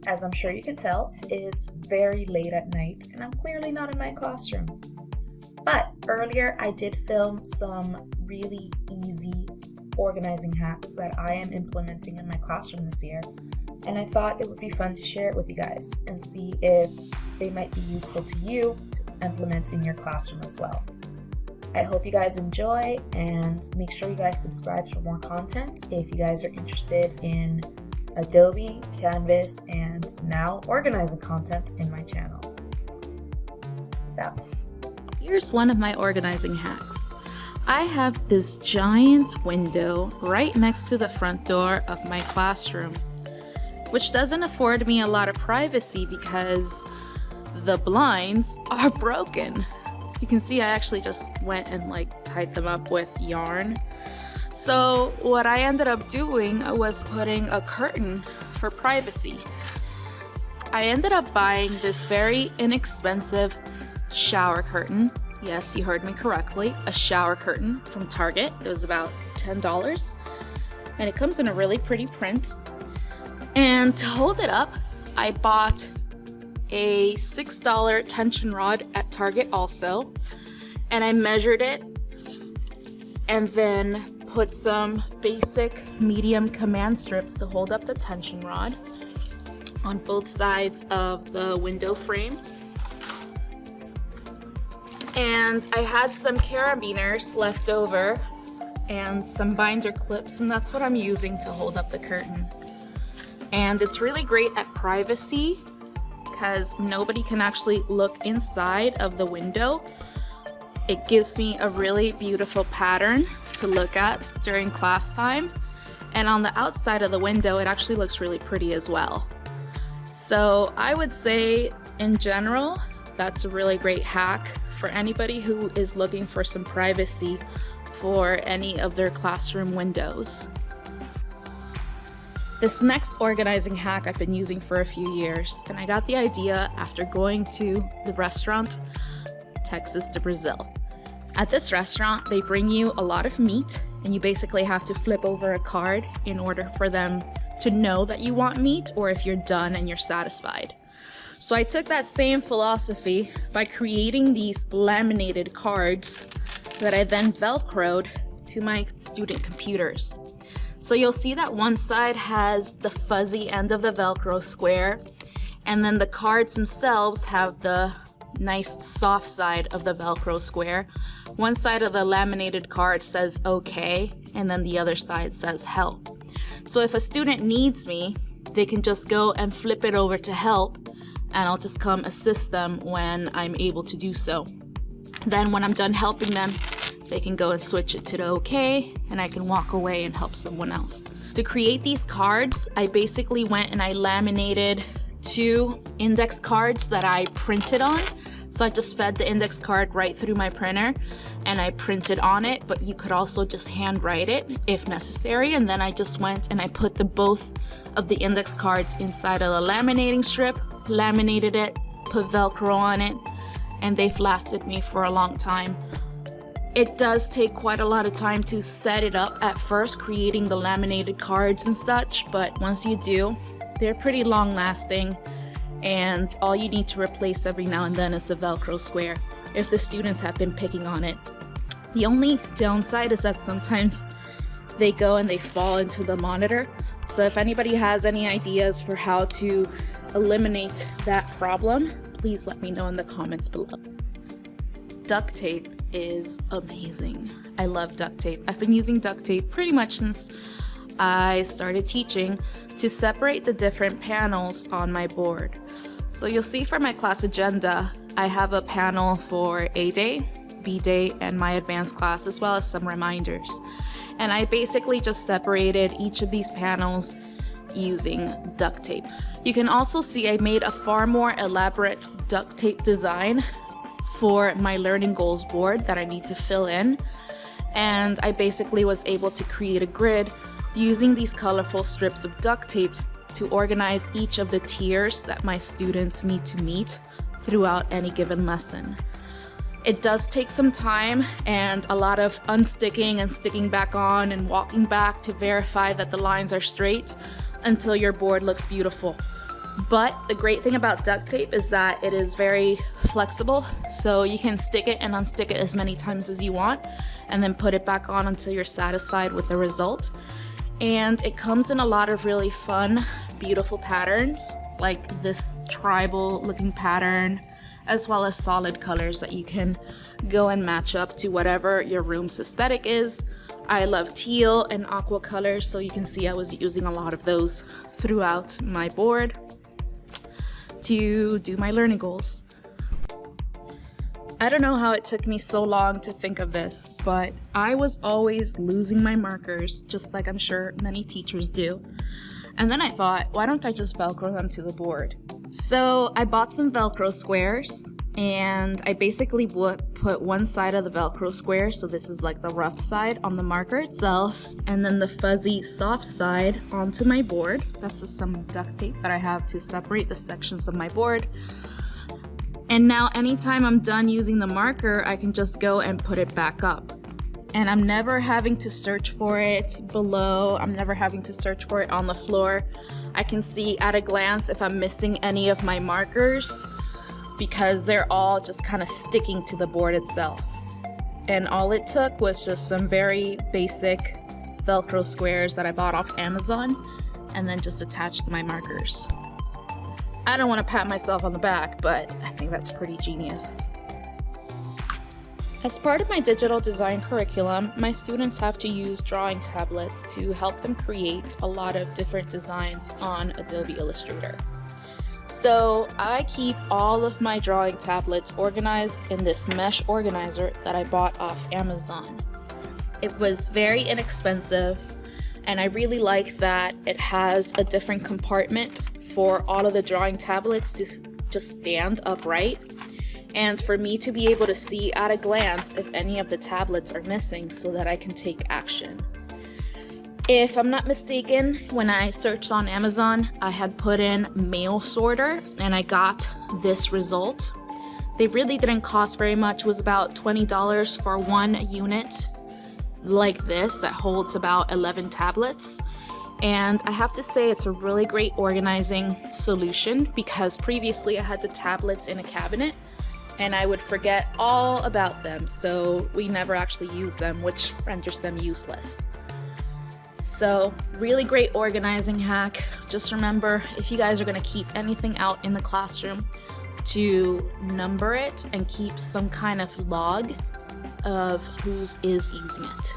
As I'm sure you can tell, it's very late at night and I'm clearly not in my classroom. But earlier I did film some really easy organizing hacks that I am implementing in my classroom this year, and I thought it would be fun to share it with you guys and see if they might be useful to you to implement in your classroom as well. I hope you guys enjoy, and make sure you guys subscribe for more content if you guys are interested in Adobe, Canvas, and now organizing content in my channel. So, here's one of my organizing hacks. I have this giant window right next to the front door of my classroom, which doesn't afford me a lot of privacy because the blinds are broken. You can see I actually just went and tied them up with yarn. So what I ended up doing was putting a curtain for privacy. I ended up buying this very inexpensive shower curtain. Yes, you heard me correctly, a shower curtain from Target. It was about $10, and it comes in a really pretty print. And to hold it up, I bought a $6 tension rod at Target also, and I measured it and then put some basic medium command strips to hold up the tension rod on both sides of the window frame. And I had some carabiners left over and some binder clips, and that's what I'm using to hold up the curtain. And it's really great at privacy because nobody can actually look inside of the window. It gives me a really beautiful pattern to look at during class time. And on the outside of the window, it actually looks really pretty as well. So I would say in general, that's a really great hack for anybody who is looking for some privacy for any of their classroom windows. This next organizing hack I've been using for a few years, and I got the idea after going to the restaurant Texas de Brazil. At this restaurant, they bring you a lot of meat, and you basically have to flip over a card in order for them to know that you want meat or if you're done and you're satisfied. So I took that same philosophy by creating these laminated cards that I then Velcroed to my student computers. So you'll see that one side has the fuzzy end of the Velcro square, and then the cards themselves have the nice soft side of the Velcro square. One side of the laminated card says okay, and then the other side says help. So if a student needs me, they can just go and flip it over to help, and I'll just come assist them when I'm able to do so. Then when I'm done helping them, they can go and switch it to the okay, and I can walk away and help someone else. To create these cards, I basically went and I laminated 2 index cards that I printed on. So I just fed the index card right through my printer and I printed on it, but you could also just handwrite it if necessary. And then I just went and I put both of the index cards inside of the laminating strip, laminated it, put Velcro on it, and they've lasted me for a long time. It does take quite a lot of time to set it up at first, creating the laminated cards and such, but once you do, they're pretty long lasting, and all you need to replace every now and then is the Velcro square if the students have been picking on it. The only downside is that sometimes they go and they fall into the monitor. So if anybody has any ideas for how to eliminate that problem, please let me know in the comments below. Duct tape is amazing. I love duct tape. I've been using duct tape pretty much since I started teaching to separate the different panels on my board. So you'll see for my class agenda, I have a panel for A Day, B Day, and my advanced class, as well as some reminders. And I basically just separated each of these panels using duct tape. You can also see I made a far more elaborate duct tape design for my learning goals board that I need to fill in. And I basically was able to create a grid using these colorful strips of duct tape to organize each of the tiers that my students need to meet throughout any given lesson. It does take some time and a lot of unsticking and sticking back on and walking back to verify that the lines are straight until your board looks beautiful. But the great thing about duct tape is that it is very flexible, so you can stick it and unstick it as many times as you want, and then put it back on until you're satisfied with the result. And it comes in a lot of really fun, beautiful patterns, like this tribal looking pattern, as well as solid colors that you can go and match up to whatever your room's aesthetic is. I love teal and aqua colors, so you can see I was using a lot of those throughout my board to do my learning goals. I don't know how it took me so long to think of this, but I was always losing my markers, just like I'm sure many teachers do. And then I thought, why don't I just Velcro them to the board? So I bought some Velcro squares, and I basically would put one side of the Velcro square, so this is like the rough side, on the marker itself, and then the fuzzy soft side onto my board. That's just some duct tape that I have to separate the sections of my board. And now anytime I'm done using the marker, I can just go and put it back up. And I'm never having to search for it below. I'm never having to search for it on the floor. I can see at a glance if I'm missing any of my markers, because they're all just kind of sticking to the board itself. And all it took was just some very basic Velcro squares that I bought off Amazon, and then just attached to my markers. I don't want to pat myself on the back, but I think that's pretty genius. As part of my digital design curriculum, my students have to use drawing tablets to help them create a lot of different designs on Adobe Illustrator. So I keep all of my drawing tablets organized in this mesh organizer that I bought off Amazon. It was very inexpensive, and I really like that it has a different compartment for all of the drawing tablets to just stand upright, and for me to be able to see at a glance if any of the tablets are missing so that I can take action. If I'm not mistaken, when I searched on Amazon, I had put in mail sorter and I got this result. They really didn't cost very much. It was about $20 for one unit like this that holds about 11 tablets. And I have to say it's a really great organizing solution, because previously I had the tablets in a cabinet and I would forget all about them, so we never actually used them, which renders them useless. So really great organizing hack. Just remember, if you guys are going to keep anything out in the classroom, to number it and keep some kind of log of who is using it.